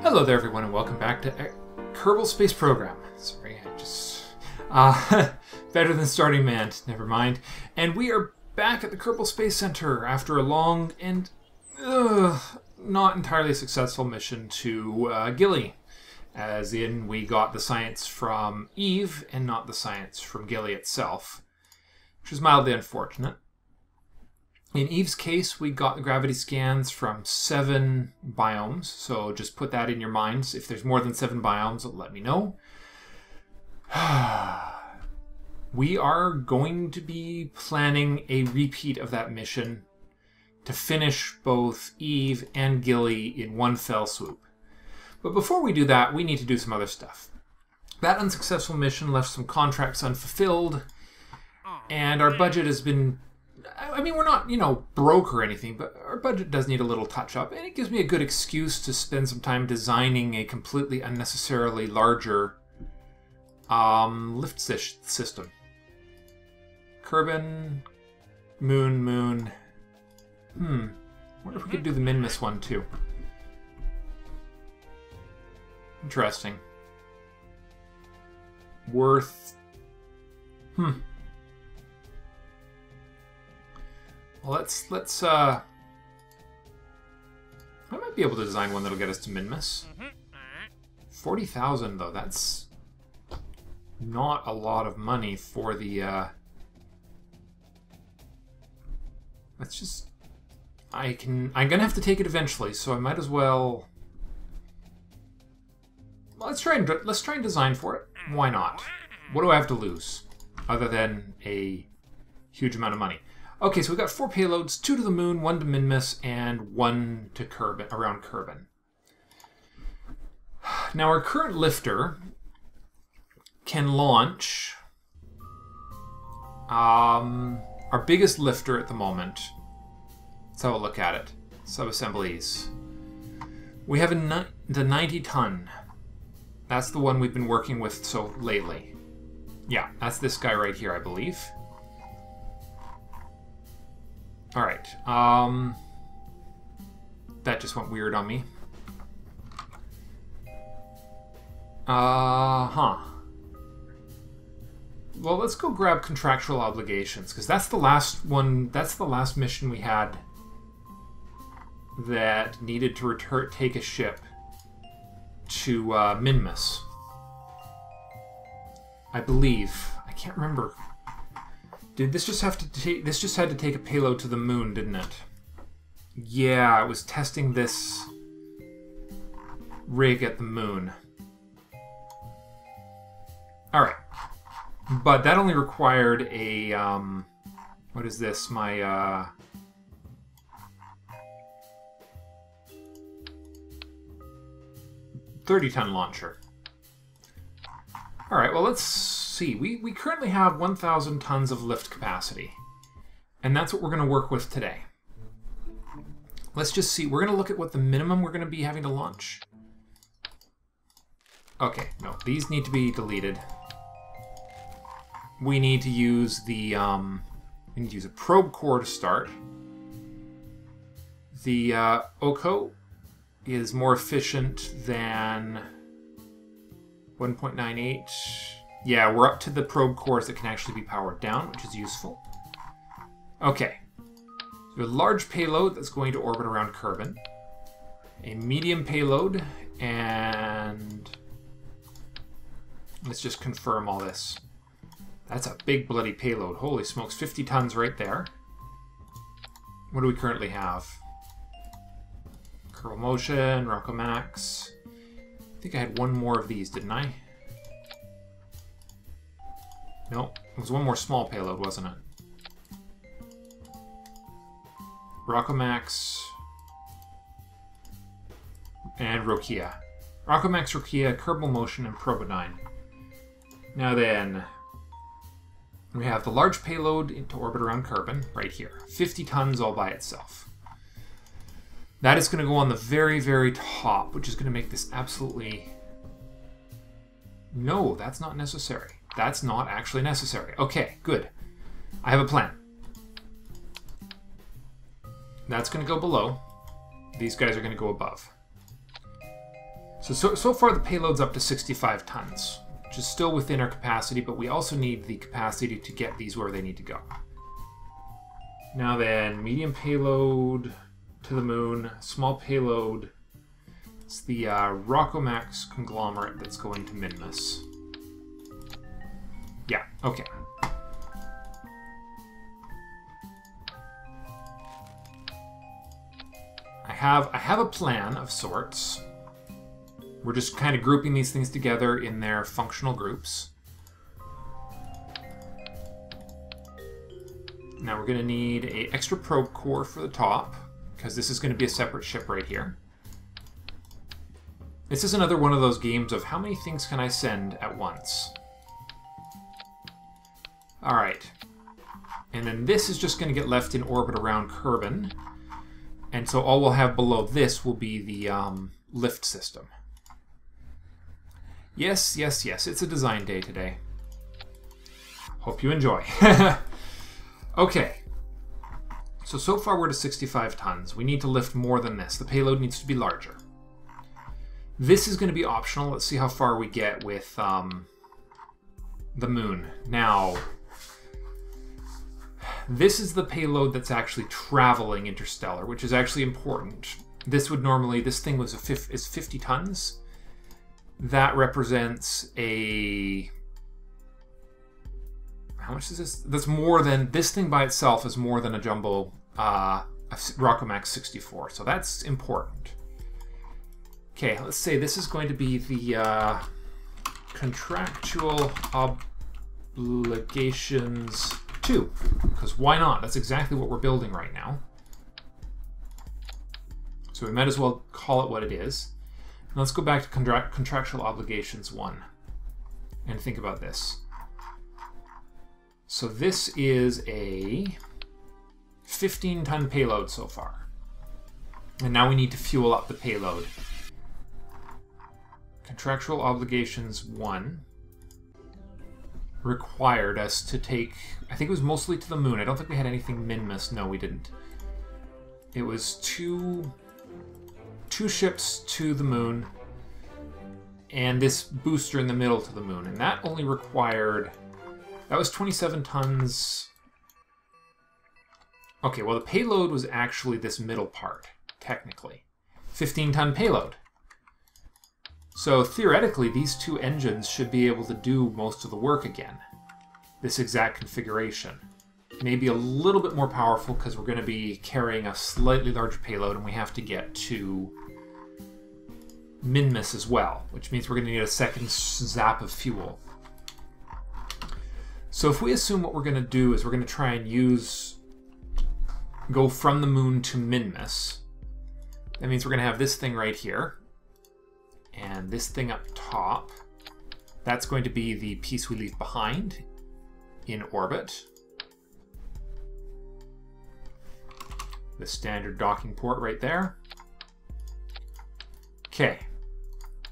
Hello there everyone and welcome back to Kerbal Space Program. Sorry, I just... better than starting manned, never mind. And we are back at the Kerbal Space Center after a long and not entirely successful mission to Gilly. As in, we got the science from Eve and not the science from Gilly itself, which is mildly unfortunate. In Eve's case, we got the gravity scans from 7 biomes, so just put that in your minds. If there's more than 7 biomes, let me know. We are going to be planning a repeat of that mission to finish both Eve and Gilly in one fell swoop. But before we do that, we need to do some other stuff. That unsuccessful mission left some contracts unfulfilled, and our budget has been... I mean, we're not, broke or anything, but our budget does need a little touch-up, and it gives me a good excuse to spend some time designing a completely unnecessarily larger lift system. Kerbal, Moon. Wonder if we could do the Minmus one, too. Interesting. Worth... Well, let's I might be able to design one that'll get us to Minmus. 40,000 though, that's not a lot of money for the let's just I'm gonna have to take it eventually, so I might as well let's try and design for it. Why not? What do I have to lose other than a huge amount of money? Okay, so we got 4 payloads, 2 to the moon, 1 to Minmus, and 1 to around Kerbal. Now our current lifter can launch our biggest lifter at the moment. Let's have a look at it. Sub-assemblies. We have the 90 ton. That's the one we've been working with so lately. Yeah, that's this guy right here, I believe. Alright, that just went weird on me. Well, let's go grab contractual obligations, because that's the last one, that's the last mission we had that needed to take a ship to Minmus. I believe. I can't remember. Did this just have to take... This just had to take a payload to the moon, didn't it? Yeah, it was testing this rig at the moon. Alright. But that only required a... what is this? My... 30-ton launcher. Alright, well, let's see. We currently have 1,000 tons of lift capacity. And that's what we're going to work with today. Let's just see. We're going to look at what the minimum we're going to be having to launch. Okay, no. These need to be deleted. We need to use the... we need to use a probe core to start. The OCO is more efficient than... 1.98. Yeah, we're up to the probe cores that can actually be powered down, which is useful. Okay. So a large payload that's going to orbit around Kerbal. A medium payload, and... let's just confirm all this. That's a big bloody payload. Holy smokes, 50 tons right there. What do we currently have? Kerbal Motion, Rockomax... I think I had one more of these, didn't I? No, it was one more small payload, wasn't it? Rockomax and Rokia. Rockomax, Rokia, Kerbal Motion, and Probodyne. Now then, we have the large payload into orbit around Kerbal, right here. 50 tons all by itself. That is going to go on the very, very top, which is going to make this absolutely... No, that's not necessary. That's not actually necessary. Okay, good. I have a plan. That's going to go below. These guys are going to go above. So far the payload's up to 65 tons, which is still within our capacity, but we also need the capacity to get these where they need to go. Now then, medium payload to the moon, small payload. It's the Rockomax conglomerate that's going to Minmus. Yeah, okay. I have a plan of sorts. We're just kind of grouping these things together in their functional groups. Now we're going to need an extra probe core for the top, because this is going to be a separate ship right here. This is another one of those games of how many things can I send at once? Alright. And then this is just going to get left in orbit around Kerbal. And so all we'll have below this will be the lift system. Yes, yes, yes, it's a design day today. Hope you enjoy. Okay. So far we're to 65 tons. We need to lift more than this. The payload needs to be larger. This is going to be optional. Let's see how far we get with the moon. Now, this is the payload that's actually traveling interstellar, which is actually important. This would normally, this thing was is 50 tons. That represents a... How much is this? That's more than... This thing by itself is more than a jumbo Rockomax 64. So that's important. Okay, let's say this is going to be the contractual obligations 2. Because why not? That's exactly what we're building right now. So we might as well call it what it is. And let's go back to contractual obligations 1 and think about this. So this is a 15-ton payload so far. And now we need to fuel up the payload. Contractual obligations 1 required us to take, I think it was mostly to the moon. I don't think we had anything Minmus. No, we didn't. It was two ships to the moon and this booster in the middle to the moon. And that only required, that was 27 tons. Okay, well the payload was actually this middle part, technically. 15-ton payload. So theoretically, these two engines should be able to do most of the work again. This exact configuration. Maybe a little bit more powerful because we're going to be carrying a slightly larger payload and we have to get to Minmus as well, which means we're going to need a second zap of fuel. So if we assume what we're going to do is we're going to try and go from the moon to Minmus, that means we're going to have this thing right here. And this thing up top, that's going to be the piece we leave behind in orbit. The standard docking port right there. Okay,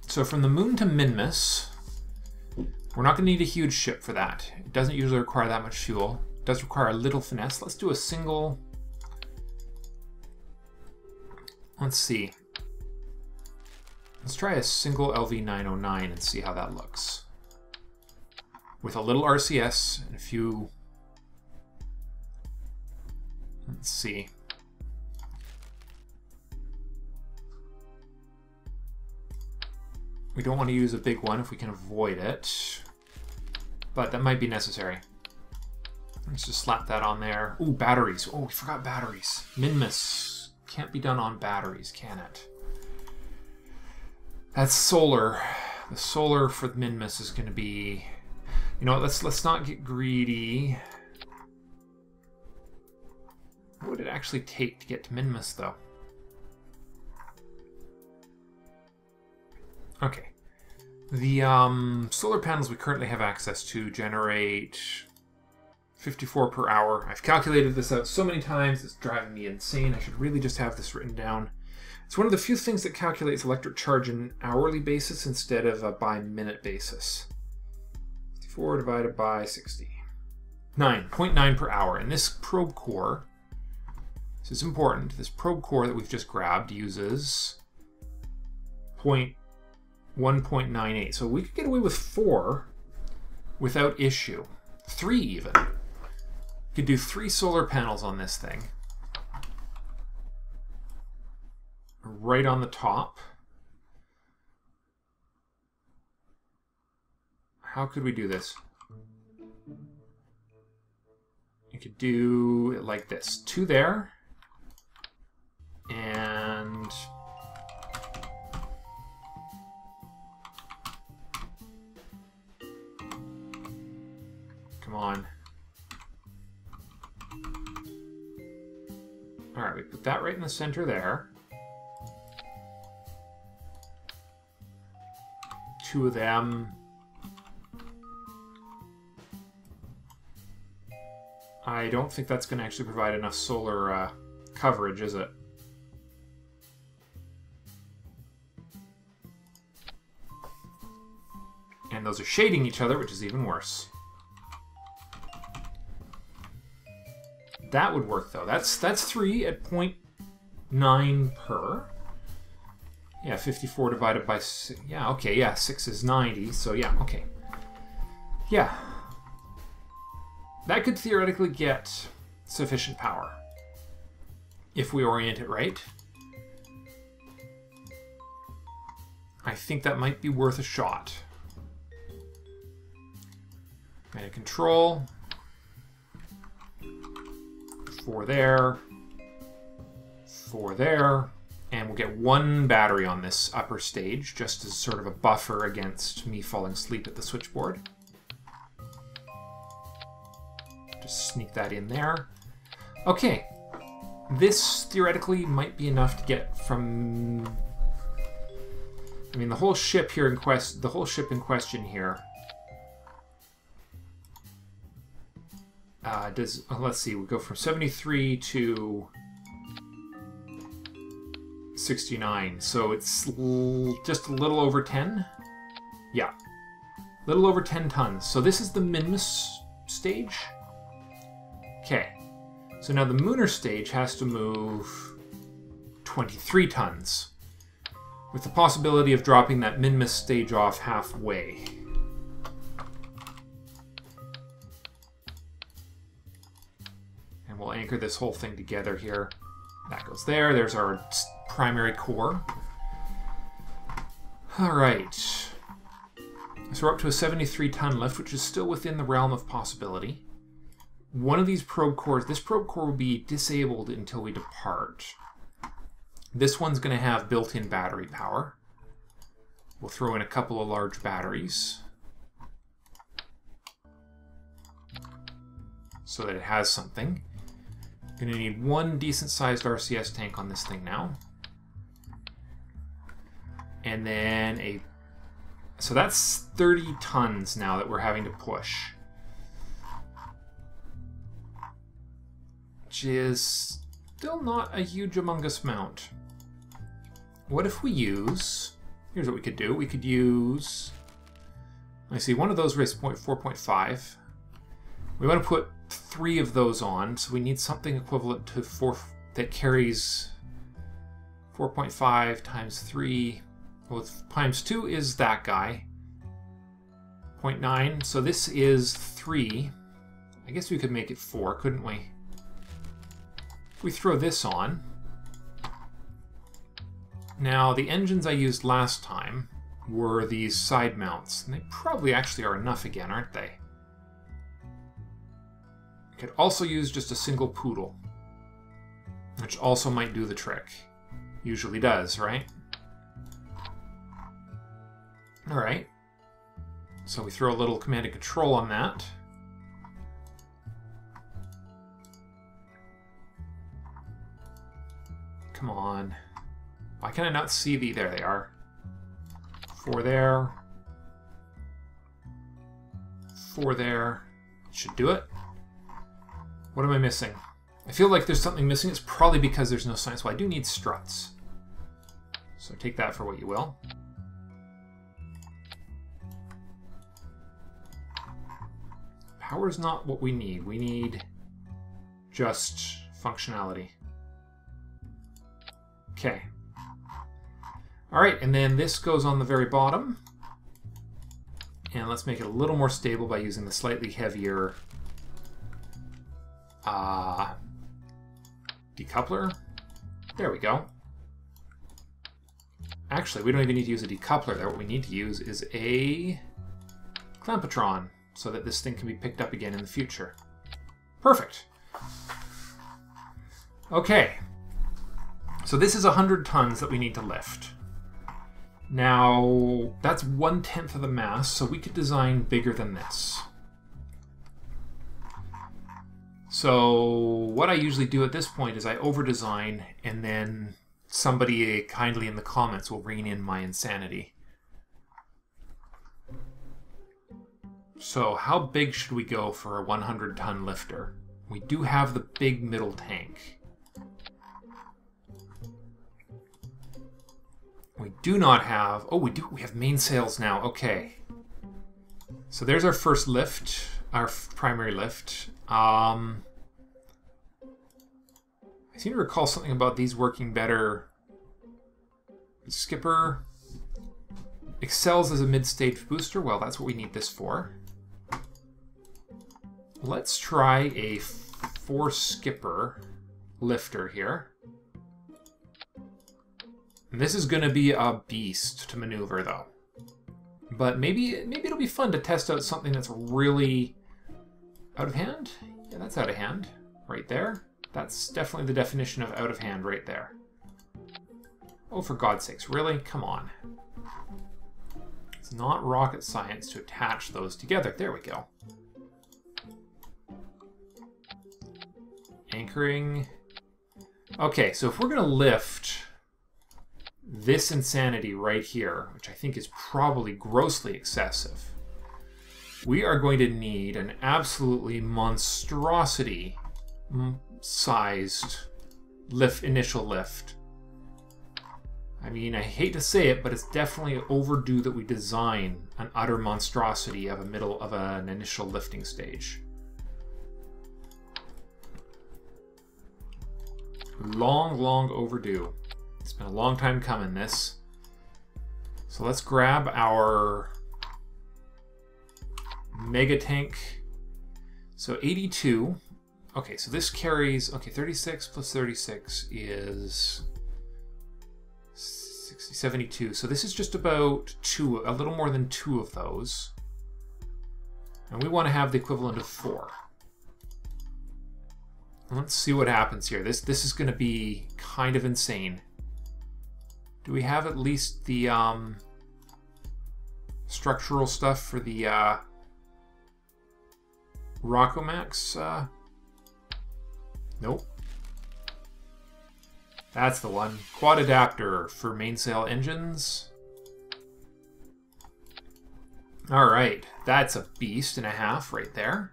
so from the moon to Minmus, we're not going to need a huge ship for that. It doesn't usually require that much fuel. It does require a little finesse. Let's do a single... Let's see. Let's try a single LV909 and see how that looks. With a little RCS and a few... Let's see. We don't want to use a big one if we can avoid it. But that might be necessary. Let's just slap that on there. Ooh, batteries. Oh, we forgot batteries. Minmus can't be done on batteries, can it? That's solar. The solar for Minmus is going to be... You know what, let's not get greedy. What would it actually take to get to Minmus, though? Okay. The solar panels we currently have access to generate 54 per hour. I've calculated this out so many times, it's driving me insane. I should really just have this written down. It's one of the few things that calculates electric charge in an hourly basis instead of a by minute basis. 54 divided by 60. 9.9 per hour. And this probe core, this is important, this probe core that we've just grabbed uses 1.98. So we could get away with 4 without issue. 3 even. We could do 3 solar panels on this thing. Right on the top. How could we do this? You could do it like this. 2 there. And... come on. Alright, we put that right in the center there. 2 of them. I don't think that's going to actually provide enough solar coverage, is it? And those are shading each other, which is even worse. That would work, though. That's 3 at 0.9 per. Yeah, 54 divided by 6. Yeah, okay, yeah, 6 is 90, so yeah, okay. Yeah. That could theoretically get sufficient power if we orient it right. I think that might be worth a shot. And control. 4 there. 4 there. And we'll get 1 battery on this upper stage, just as sort of a buffer against me falling asleep at the switchboard. Just sneak that in there. Okay. This theoretically might be enough to get from... I mean, the whole ship here in question here does, let's see, we go from 73 to 69, so it's just a little over 10. Yeah, a little over 10 tons. So this is the Minmus stage. Okay, so now the Mooner stage has to move 23 tons, with the possibility of dropping that Minmus stage off halfway. And we'll anchor this whole thing together here. That goes there. There's our primary core. All right. So we're up to a 73-ton lift, which is still within the realm of possibility. One of these probe cores, this probe core will be disabled until we depart. This one's going to have built-in battery power. We'll throw in a couple of large batteries so that it has something. Going to need 1 decent-sized RCS tank on this thing now. And then a... so that's 30 tons now that we're having to push. Which is still not a huge humongous amount. What if we use... here's what we could do. We could use... I see, one of those raised 4.5. We want to put 3 of those on, so we need something equivalent to 4 that carries 4.5 times 3. Well, times 2 is that guy. 0.9. So this is 3. I guess we could make it 4, couldn't we? If we throw this on. Now, the engines I used last time were these side mounts, and they probably actually are enough again, aren't they? Could also use just a single poodle, which also might do the trick. Usually does, right? Alright. So we throw a little command and control on that. Come on. Why can I not see the... there they are. 4 there. 4 there. Should do it. What am I missing? I feel like there's something missing. It's probably because there's no science. Well, I do need struts. So take that for what you will. Power's not what we need. We need just functionality. Okay. All right, and then this goes on the very bottom. And let's make it a little more stable by using the slightly heavier decoupler. There we go. Actually, we don't even need to use a decoupler there. What we need to use is a clampetron so that this thing can be picked up again in the future. Perfect. Okay. So this is 100 tons that we need to lift. Now, that's 1/10 of the mass, so we could design bigger than this. So what I usually do at this point is I over-design, and then somebody kindly in the comments will rein in my insanity. So how big should we go for a 100-ton lifter? We do have the big middle tank. We do not have... Oh, we do. We have mainsails now. Okay. So there's our first lift, our primary lift. I seem to recall something about these working better. Skipper excels as a mid-stage booster. Well, that's what we need this for. Let's try a 4-skipper lifter here. And this is going to be a beast to maneuver, though. But maybe it'll be fun to test out something that's really out of hand. Yeah, that's out of hand right there. That's definitely the definition of out of hand right there. Oh, for God's sakes, really? Come on. It's not rocket science to attach those together. There we go. Anchoring. Okay, so if we're going to lift this insanity right here, which I think is probably grossly excessive, we are going to need an absolutely monstrosity sized initial lift. I mean, I hate to say it, but it's definitely overdue that we design an utter monstrosity of an initial lifting stage. Long overdue. It's been a long time coming, this. So let's grab our mega tank. So 82. Okay, so this carries, okay, 36 plus 36 is 60, 72. So this is just about a little more than 2 of those. And we want to have the equivalent of 4. Let's see what happens here. This is going to be kind of insane. Do we have at least the structural stuff for the Rockomax? Nope. That's the one. Quad adapter for mainsail engines. Alright, that's a beast and a half right there.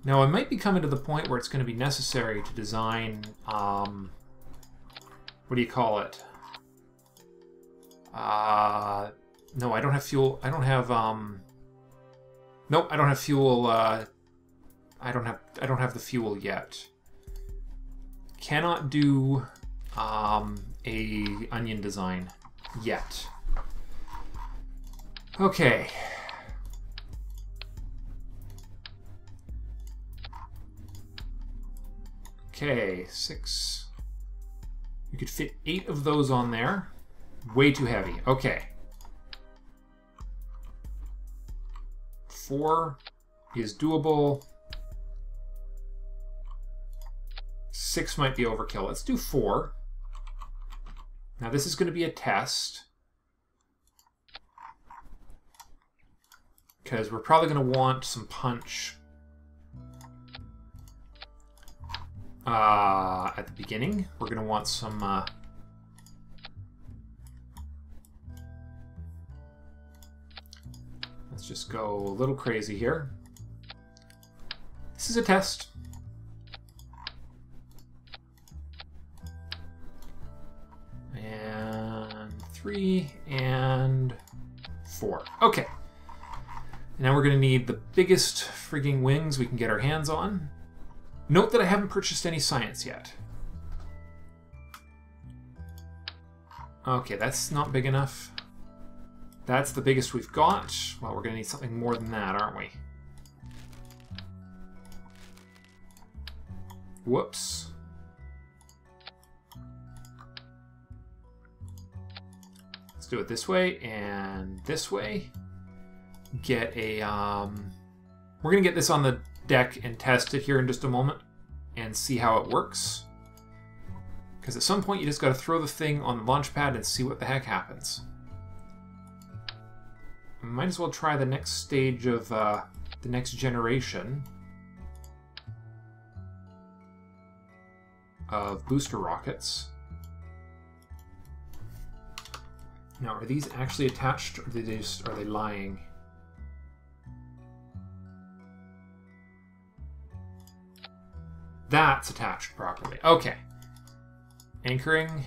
Now, I might be coming to the point where it's going to be necessary to design, what do you call it? No, I don't have fuel. I don't have, nope, I don't have fuel, I don't have the fuel yet. Cannot do, a onion design yet. Okay. Okay, 6. You could fit 8 of those on there. Way too heavy. Okay. 4 is doable. 6 might be overkill. Let's do 4. Now this is going to be a test, because we're probably going to want some punch at the beginning. We're going to want some let's just go a little crazy here. This is a test. And 3 and 4. Okay. Now we're going to need the biggest frigging wings we can get our hands on. Note that I haven't purchased any science yet. Okay, that's not big enough. That's the biggest we've got. Well, we're going to need something more than that, aren't we? Whoops. Let's do it this way and this way. Get a... We're going to get this on the deck and test it here in just a moment and see how it works. Because at some point you just got to throw the thing on the launch pad and see what the heck happens. Might as well try the next stage of the next generation of booster rockets. Now, are these actually attached, or are they lying? That's attached properly. Okay. Anchoring.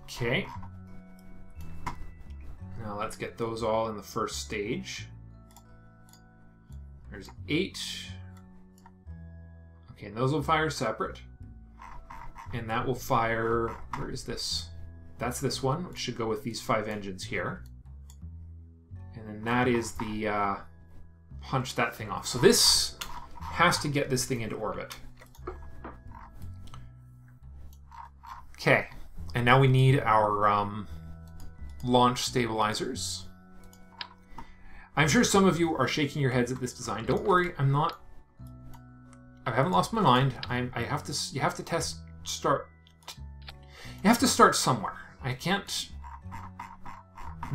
Okay. Now let's get those all in the first stage. There's 8. Okay, and those will fire separate. And that will fire... Where is this? That's this one, which should go with these 5 engines here. And then that is the... punch that thing off. So this has to get this thing into orbit. Okay, and now we need our launch stabilizers. I'm sure some of you are shaking your heads at this design. Don't worry, I haven't lost my mind. You have to start somewhere. I can't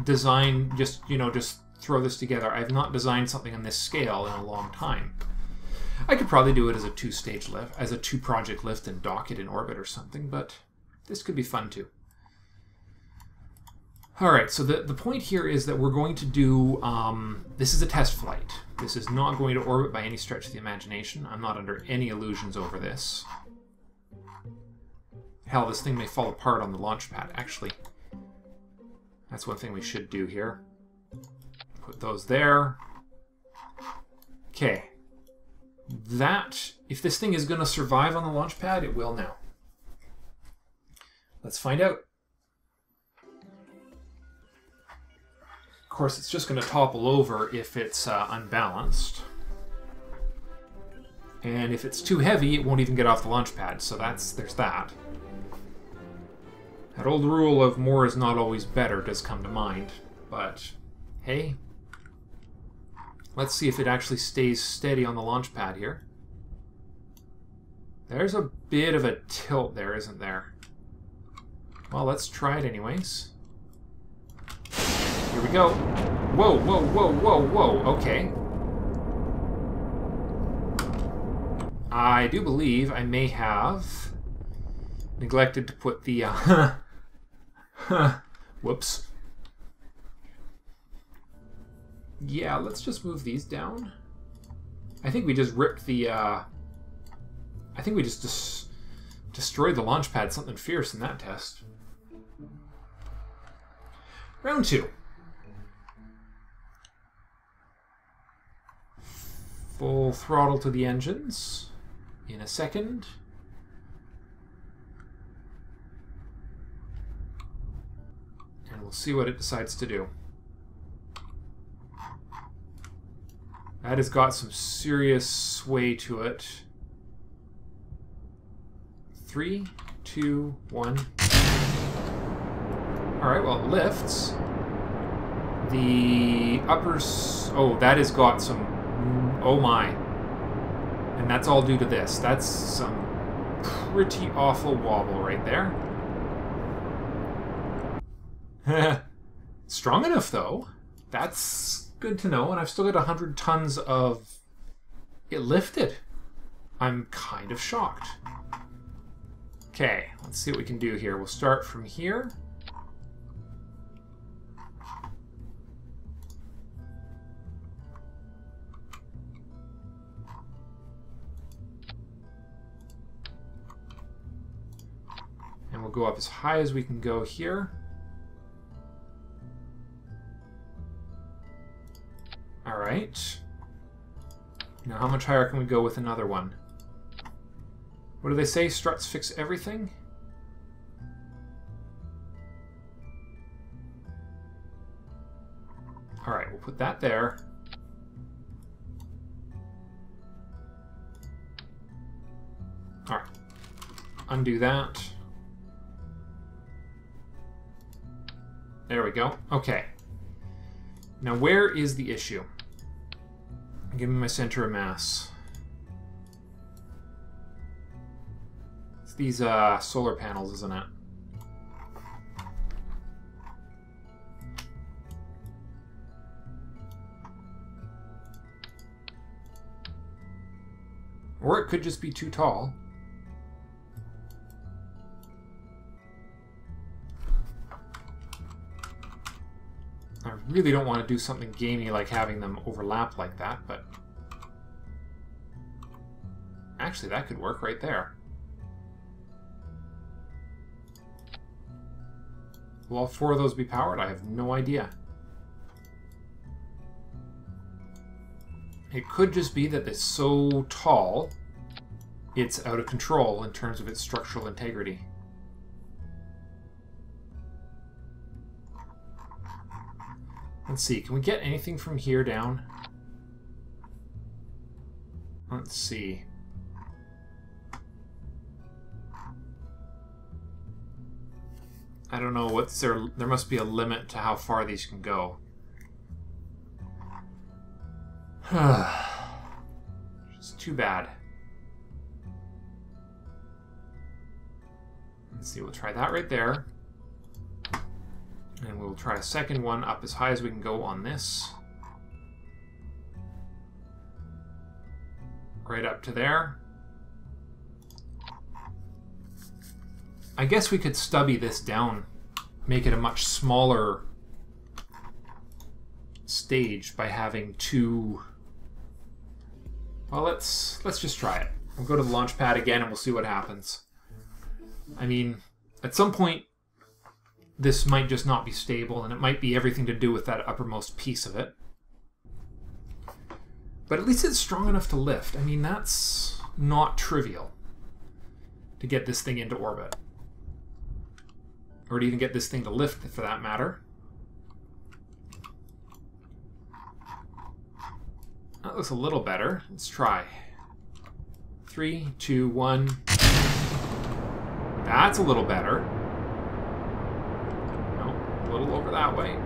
design just throw this together. I've not designed something on this scale in a long time. I could probably do it as a 2-stage lift, as a 2-project lift and dock it in orbit or something, but this could be fun too. Alright, so the point here is that we're going to do, this is a test flight. This is not going to orbit by any stretch of the imagination. I'm not under any illusions over this. Hell, this thing may fall apart on the launch pad. Actually, that's one thing we should do here. Put those there. Okay. That, if this thing is going to survive on the launch pad, it will now. Let's find out. Of course, it's just going to topple over if it's unbalanced. And if it's too heavy, it won't even get off the launch pad, so there's that. That old rule of more is not always better does come to mind, but hey, let's see if it actually stays steady on the launch pad here. There's a bit of a tilt there, isn't there? Well, let's try it anyways. Here we go. Whoa, whoa, whoa, whoa, whoa, okay. I do believe I may have neglected to put the, whoops. Yeah, let's just move these down. I think we just ripped the, I think we just destroyed the launch pad, something fierce in that test. Round 2. Full throttle to the engines in a second. And we'll see what it decides to do. That has got some serious sway to it. 3, 2, 1. Alright, well, it lifts. The uppers... Oh, that has got some... Oh my. And that's all due to this. That's some pretty awful wobble right there. Strong enough, though. That's good to know. And I've still got 100 tons of... It lifted. I'm kind of shocked. Okay, let's see what we can do here. We'll start from here. And we'll go up as high as we can go here. All right. Now, how much higher can we go with another one? What do they say? Struts fix everything? put that there. All right. Undo that. There we go. Okay. Now, where is the issue? Give me my center of mass. It's these solar panels, isn't it? Or it could just be too tall. I really don't want to do something gamey like having them overlap like that, but actually that could work right there. Will all four of those be powered? I have no idea. It could just be that it's so tall, it's out of control in terms of its structural integrity. Let's see, can we get anything from here down? Let's see. I don't know, what's there must be a limit to how far these can go. It's too bad. Let's see, we'll try that right there. And we'll try a second one up as high as we can go on this. Right up to there. I guess we could stubby this down, make it a much smaller stage by having two... Well, let's just try it. We'll go to the launch pad again and we'll see what happens. I mean, at some point, this might just not be stable, and it might be everything to do with that uppermost piece of it. But at least it's strong enough to lift. I mean, that's not trivial to get this thing into orbit. Or to even get this thing to lift, for that matter. That looks a little better. Let's try. 3, 2, 1. That's a little better. A little over that way.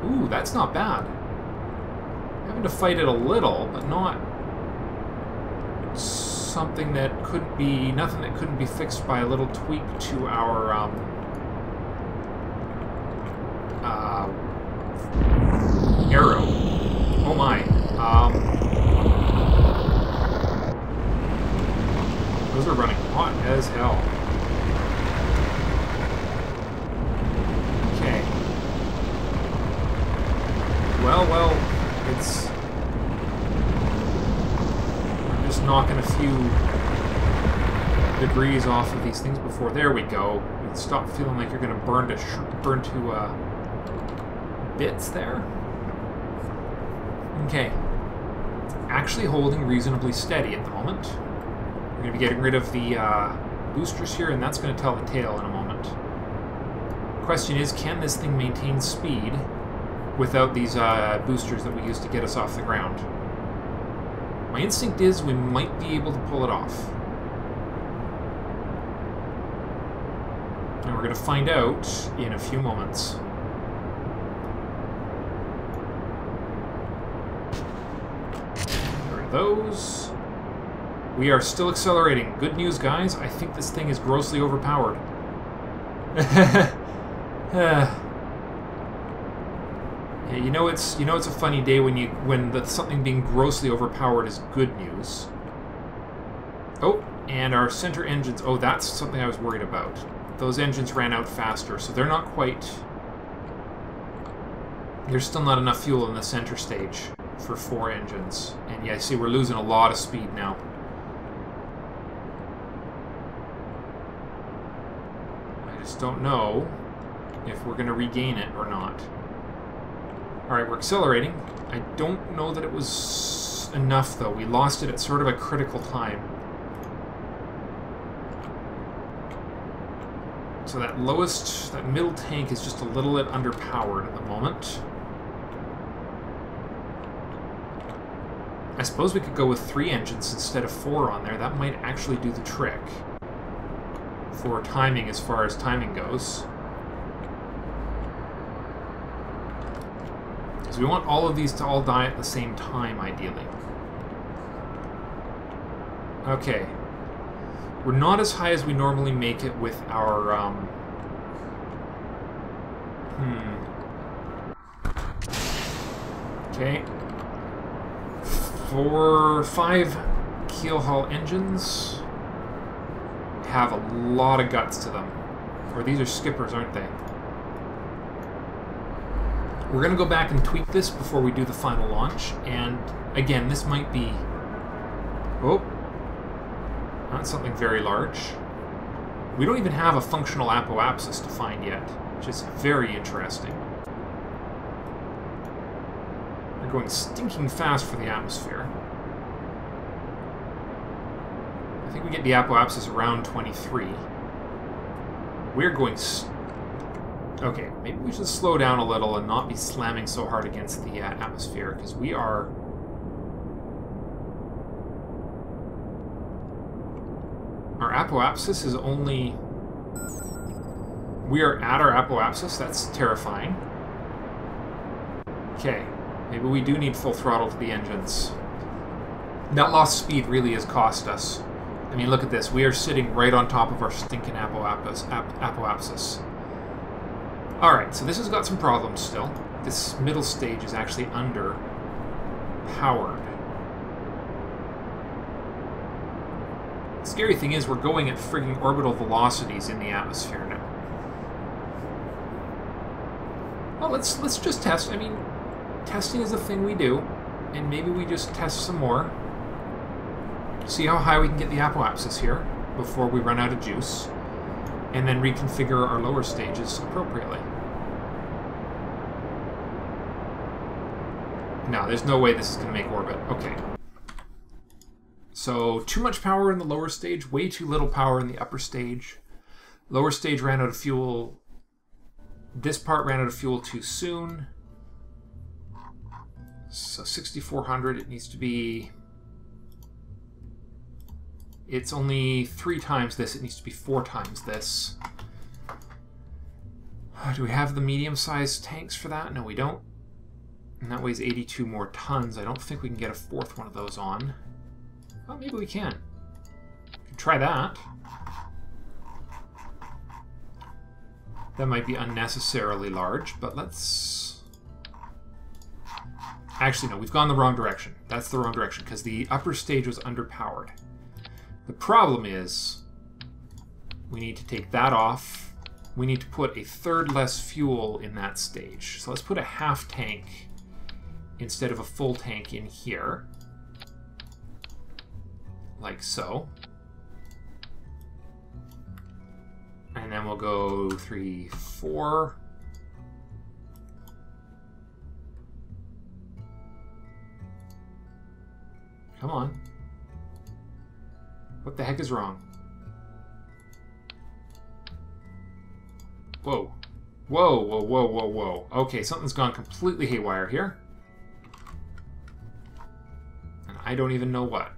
Ooh, that's not bad. Having to fight it a little, but not something that couldn't be, nothing that couldn't be fixed by a little tweak to our arrow. Oh my. Those are running hot as hell. Well, it's... I'm just knocking a few degrees off of these things before... There we go. Stop feeling like you're going to burn to bits there. Okay. It's actually holding reasonably steady at the moment. We're going to be getting rid of the boosters here, and that's going to tell the tale in a moment. The question is, can this thing maintain speed without these boosters that we used to get us off the ground? My instinct is we might be able to pull it off. And we're going to find out in a few moments. There are those. We are still accelerating. Good news, guys. I think this thing is grossly overpowered. Yeah, you know it's a funny day when something being grossly overpowered is good news. Oh, and our center engines. Oh, that's something I was worried about. Those engines ran out faster, so they're not quite. There's still not enough fuel in the center stage for 4 engines, and yeah, see, we're losing a lot of speed now. I just don't know if we're going to regain it or not. Alright, we're accelerating. I don't know that it was enough, though. We lost it at sort of a critical time. So that middle tank is just a little bit underpowered at the moment. I suppose we could go with 3 engines instead of 4 on there. That might actually do the trick for timing, as far as timing goes. Because we want all of these to all die at the same time, ideally. Okay. We're not as high as we normally make it with our... Okay. 5 keel hull engines have a lot of guts to them. Or these are skippers, aren't they? We're going to go back and tweak this before we do the final launch. And again, this might be... Oh. Not something very large. We don't even have a functional apoapsis to find yet, which is very interesting. We're going stinking fast for the atmosphere. I think we get the apoapsis around 23. We're going... Okay, maybe we should slow down a little and not be slamming so hard against the atmosphere, because we are... Our apoapsis is only... We are at our apoapsis. That's terrifying. Okay. Maybe we do need full throttle to the engines. That lost speed really has cost us. I mean, look at this. We are sitting right on top of our stinking apoapsis. Alright, so this has got some problems still. This middle stage is actually under-powered. The scary thing is we're going at frigging orbital velocities in the atmosphere now. Well, let's just test. I mean, testing is the thing we do, and maybe we just test some more. See how high we can get the apoapsis here before we run out of juice, and then reconfigure our lower stages appropriately. No, there's no way this is going to make orbit. Okay. So, too much power in the lower stage, way too little power in the upper stage. Lower stage ran out of fuel. This part ran out of fuel too soon. So 6,400, it needs to be... It's only 3 times this, it needs to be 4 times this. Do we have the medium-sized tanks for that? No, we don't. And that weighs 82 more tons. I don't think we can get a 4th one of those on. Well, maybe we can. Try that. That might be unnecessarily large, but let's... Actually, no, we've gone the wrong direction. That's the wrong direction, because the upper stage was underpowered. The problem is, we need to take that off. We need to put a 1/3 less fuel in that stage. So let's put a half tank instead of a full tank in here. Like so. And then we'll go 3, 4. Come on. What the heck is wrong? Whoa. Whoa, whoa, whoa, whoa, whoa. Okay, something's gone completely haywire here. And I don't even know what.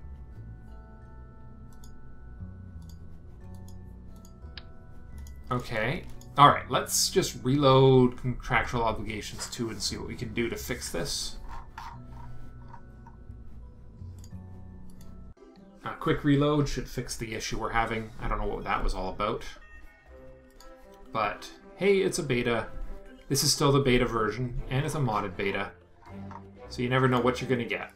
Okay. Alright, let's just reload contractual obligations 2 and see what we can do to fix this. A quick reload should fix the issue we're having. I don't know what that was all about. But, hey, it's a beta. This is still the beta version, and it's a modded beta. So you never know what you're going to get.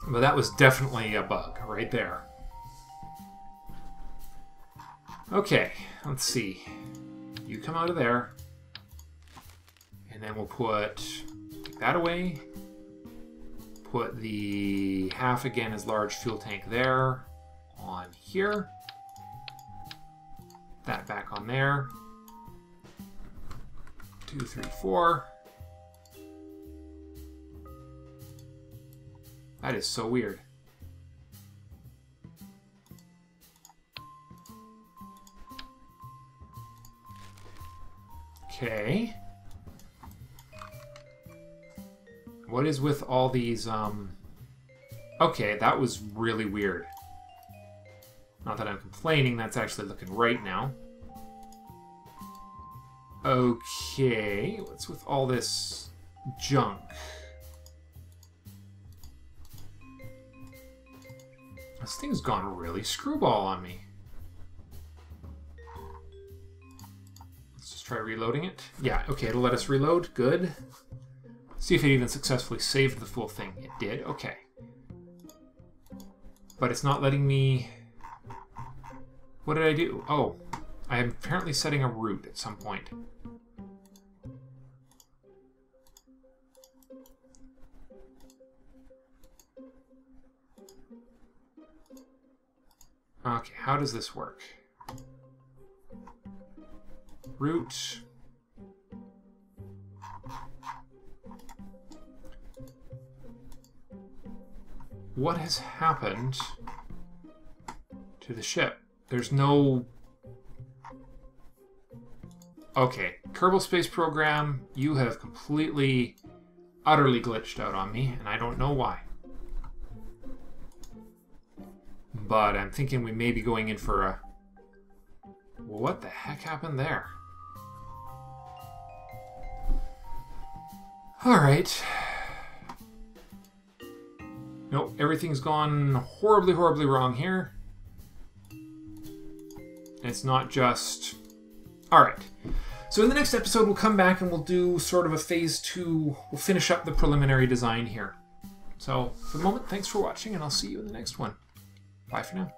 But that was definitely a bug right there. Okay, let's see. You come out of there. And then we'll take that away. Put the half again as large fuel tank there on here. That back on there. 2, 3, 4. That is so weird. Okay. What is with all these Okay, that was really weird. Not that I'm complaining, that's actually looking right now. Okay, what's with all this junk? This thing's gone really screwball on me. Let's just try reloading it. Yeah, okay, it'll let us reload. Good. See if it even successfully saved the full thing. It did. Okay. But it's not letting me... What did I do? Oh, I am apparently setting a route at some point. Okay, how does this work? Route. What has happened to the ship? There's no... Okay, Kerbal Space Program, you have completely, utterly glitched out on me, and I don't know why. But I'm thinking we may be going in for a... What the heck happened there? Alright. Nope, everything's gone horribly, horribly wrong here. It's not just... Alright. So in the next episode, we'll come back and we'll do sort of a phase 2. We'll finish up the preliminary design here. So, for the moment, thanks for watching, and I'll see you in the next one. Bye for now.